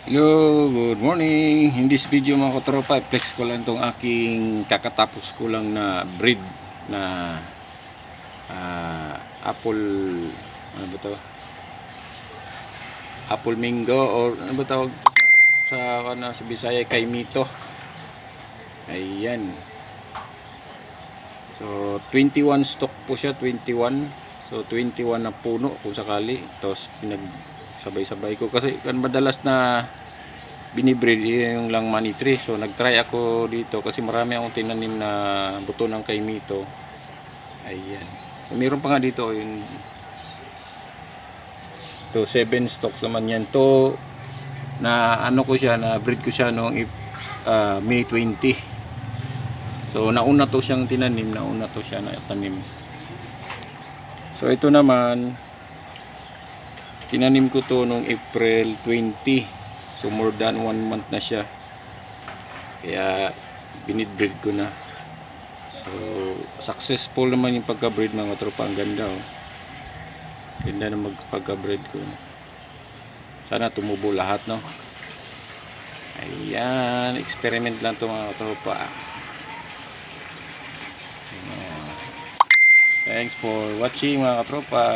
Hello, good morning. In this video mga katropa, i-flex ko lang tong aking kakatapos ko lang na breed na apple, ano ba to? Apple mango or ano ba tawag sa Bisaya kay Mito. Ayan. So 21 stock po siya, 21. So 21 na puno kung sakali. Tapos pinagsabay-sabay ko kasi kan madalas na binibreed yung lang money tree. So nagtry ako dito kasi marami akong tinanim na buto ng kay Mito. Ayan. So meron pa nga dito yung to 7 stocks naman yan. To na ano ko siya, na breed ko siya noong May 20. So nauna to siyang tinanim, nauna to siya na tanim. So ito naman tinanim ko to noong April 20. So more than 1 month na siya. Kaya binidbreed ko na. So successful naman yung pagka-breed mga tropa. Ang ganda oh. Ganda na magpagka-breed ko. Sana tumubo lahat no. Ayan, experiment lang to mga tropa. Thanks for watching mga katropa.